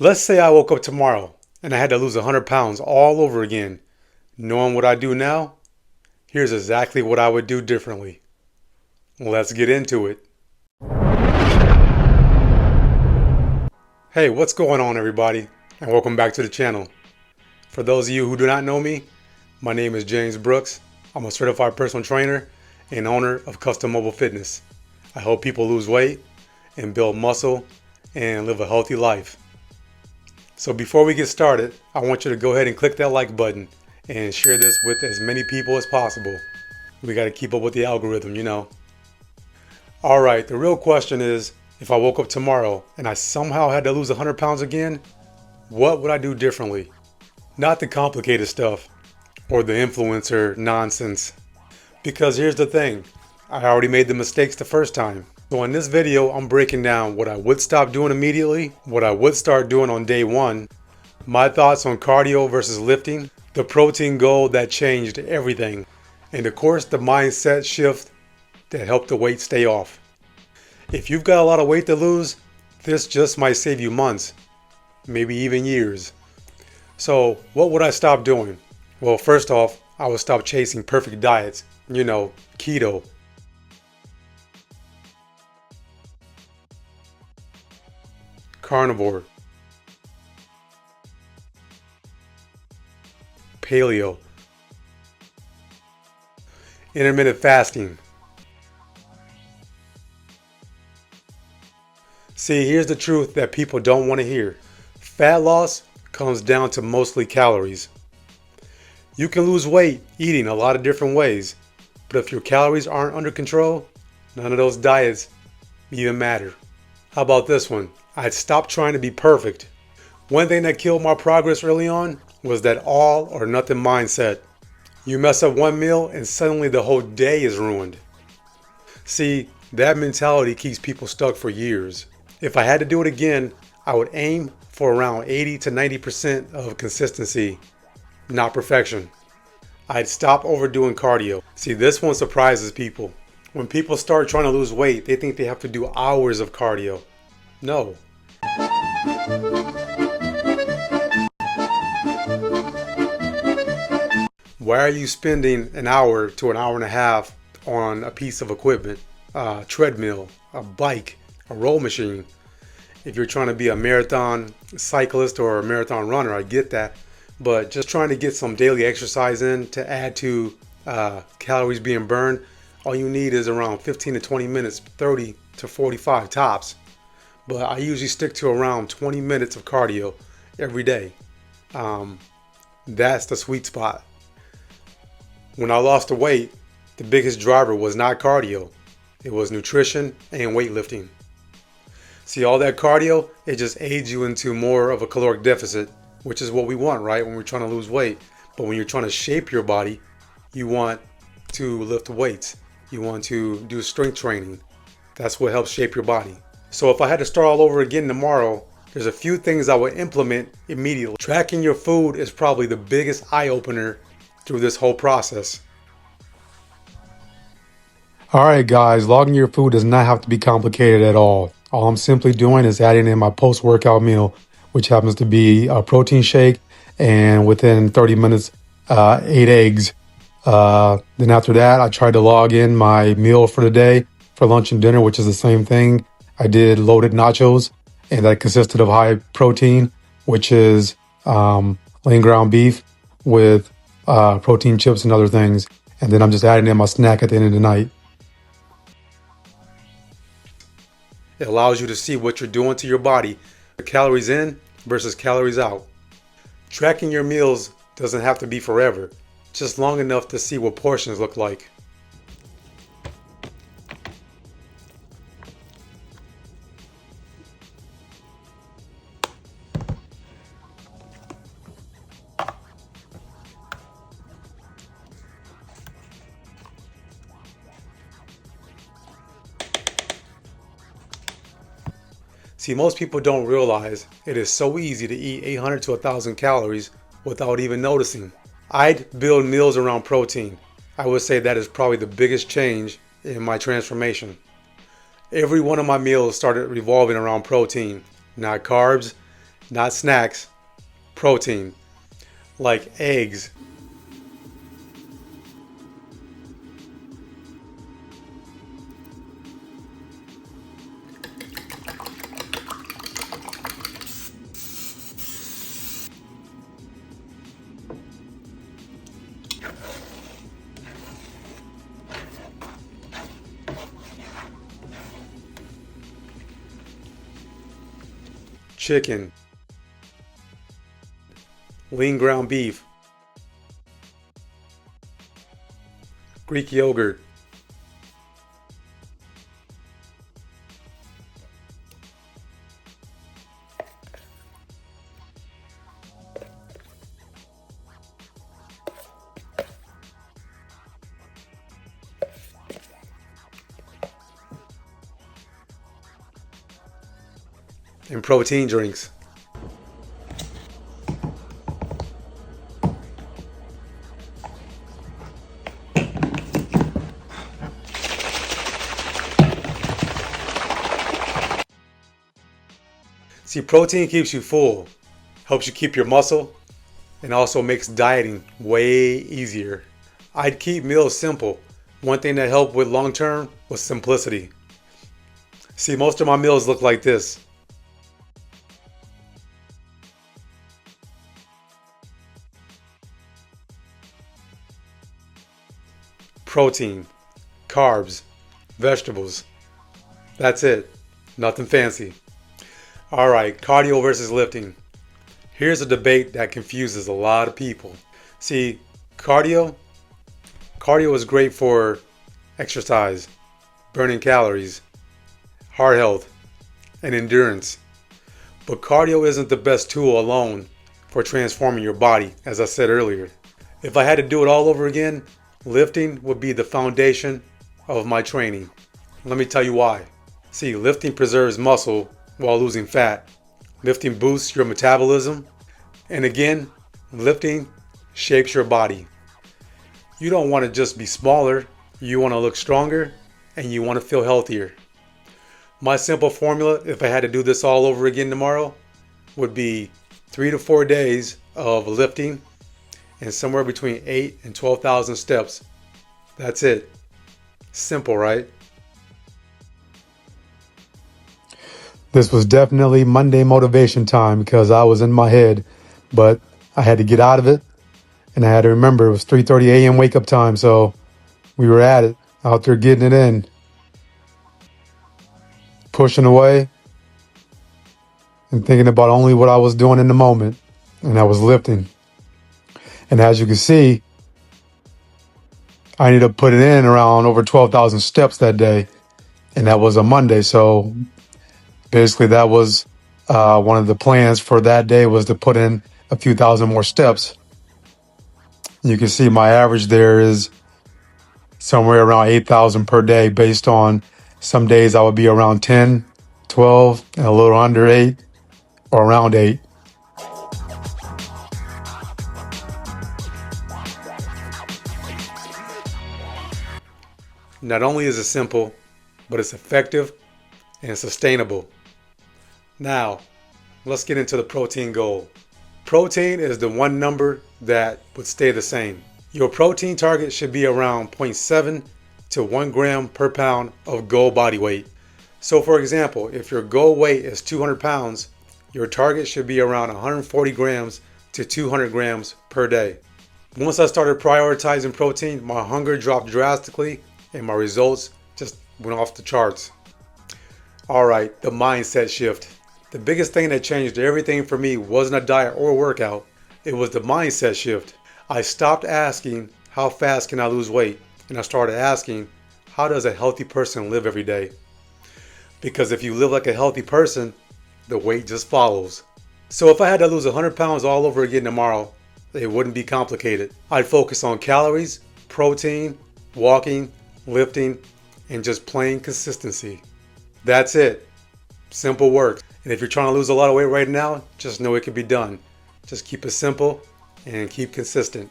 Let's say I woke up tomorrow and I had to lose 100 pounds all over again. Knowing what I do now, here's exactly what I would do differently. Let's get into it. Hey, what's going on, everybody? And welcome back to the channel. For those of you who do not know me, my name is James Brooks. I'm a certified personal trainer and owner of Custom Mobile Fitness. I help people lose weight and build muscle and live a healthy life. So before we get started, I want you to go ahead and click that like button and share this with as many people as possible. We got to keep up with the algorithm, you know. All right, the real question is, if I woke up tomorrow and I somehow had to lose 100 pounds again, what would I do differently? Not the complicated stuff or the influencer nonsense. Because here's the thing, I already made the mistakes the first time. So in this video, I'm breaking down what I would stop doing immediately, what I would start doing on day one, my thoughts on cardio versus lifting, the protein goal that changed everything, and of course the mindset shift that helped the weight stay off. If you've got a lot of weight to lose, this just might save you months, maybe even years. So what would I stop doing? Well, first off, I would stop chasing perfect diets, you know, keto, carnivore, paleo, intermittent fasting. See, here's the truth that people don't want to hear. Fat loss comes down to mostly calories. You can lose weight eating a lot of different ways, but if your calories aren't under control, none of those diets even matter. How about this one? I'd stop trying to be perfect. One thing that killed my progress early on was that all or nothing mindset. You mess up one meal and suddenly the whole day is ruined. See, that mentality keeps people stuck for years. If I had to do it again, I would aim for around 80 to 90% of consistency, not perfection. I'd stop overdoing cardio. See, this one surprises people. When people start trying to lose weight, they think they have to do hours of cardio. No. Why are you spending an hour to an hour and a half on a piece of equipment, a treadmill, a bike, a row machine? If you're trying to be a marathon cyclist or a marathon runner, I get that. But just trying to get some daily exercise in to add to calories being burned, all you need is around 15 to 20 minutes, 30 to 45 tops. But I usually stick to around 20 minutes of cardio every day. That's the sweet spot. When I lost the weight, the biggest driver was not cardio. It was nutrition and weightlifting. See, all that cardio, it just aids you into more of a caloric deficit, which is what we want, right? When we're trying to lose weight. But when you're trying to shape your body, you want to lift weights. You want to do strength training. That's what helps shape your body. So if I had to start all over again tomorrow, there's a few things I would implement immediately. Tracking your food is probably the biggest eye-opener through this whole process. All right, guys, logging your food does not have to be complicated at all. All I'm simply doing is adding in my post-workout meal, which happens to be a protein shake, and within 30 minutes, 8 eggs. Then after that, I tried to log in my meal for the day for lunch and dinner, which is the same thing. I did loaded nachos, and that consisted of high protein, which is lean ground beef with protein chips and other things. And then I'm just adding in my snack at the end of the night. It allows you to see what you're doing to your body, the calories in versus calories out. Tracking your meals doesn't have to be forever, just long enough to see what portions look like. See, most people don't realize it is so easy to eat 800 to 1,000 calories without even noticing. I'd build meals around protein. I would say that is probably the biggest change in my transformation. Every one of my meals started revolving around protein, not carbs, not snacks, protein, like eggs, chicken, lean ground beef, Greek yogurt, and protein drinks. See, protein keeps you full, helps you keep your muscle, and also makes dieting way easier. I'd keep meals simple. One thing that helped with long term was simplicity. See, most of my meals look like this. Protein, carbs, vegetables. That's it. Nothing fancy. Alright, cardio versus lifting. Here's a debate that confuses a lot of people. See, cardio is great for exercise, burning calories, heart health, and endurance. But cardio isn't the best tool alone for transforming your body, as I said earlier. If I had to do it all over again, lifting would be the foundation of my training. Let me tell you why. See, lifting preserves muscle while losing fat. Lifting boosts your metabolism. And again, lifting shapes your body. You don't want to just be smaller, you want to look stronger, and you want to feel healthier. My simple formula, if I had to do this all over again tomorrow, would be 3 to 4 days of lifting and somewhere between 8 and 12,000 steps. That's it. Simple, right? This was definitely Monday motivation time because I was in my head, but I had to get out of it, and I had to remember it was 3:30 a.m. wake up time, so we were at it, out there getting it in, pushing away, and thinking about only what I was doing in the moment, and I was lifting. And as you can see, I ended up putting in around over 12,000 steps that day, and that was a Monday, so basically that was one of the plans for that day was to put in a few thousand more steps. You can see my average there is somewhere around 8,000 per day based on some days I would be around 10, 12, and a little under 8 or around 8. Not only is it simple, but it's effective and sustainable. Now, let's get into the protein goal. Protein is the one number that would stay the same. Your protein target should be around 0.7 to 1 gram per pound of goal body weight. So for example, if your goal weight is 200 pounds, your target should be around 140 grams to 200 grams per day. Once I started prioritizing protein, my hunger dropped drastically and my results just went off the charts. Alright, the mindset shift. The biggest thing that changed everything for me wasn't a diet or a workout. It was the mindset shift. I stopped asking, how fast can I lose weight? And I started asking, how does a healthy person live every day? Because if you live like a healthy person, the weight just follows. So if I had to lose 100 pounds all over again tomorrow, it wouldn't be complicated. I'd focus on calories, protein, walking, lifting, and just plain consistency. That's it. Simple work. And if you're trying to lose a lot of weight right now, just know it can be done. Just keep it simple and keep consistent.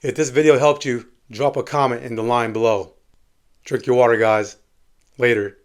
If this video helped you, drop a comment in the line below. Drink your water, guys. Later.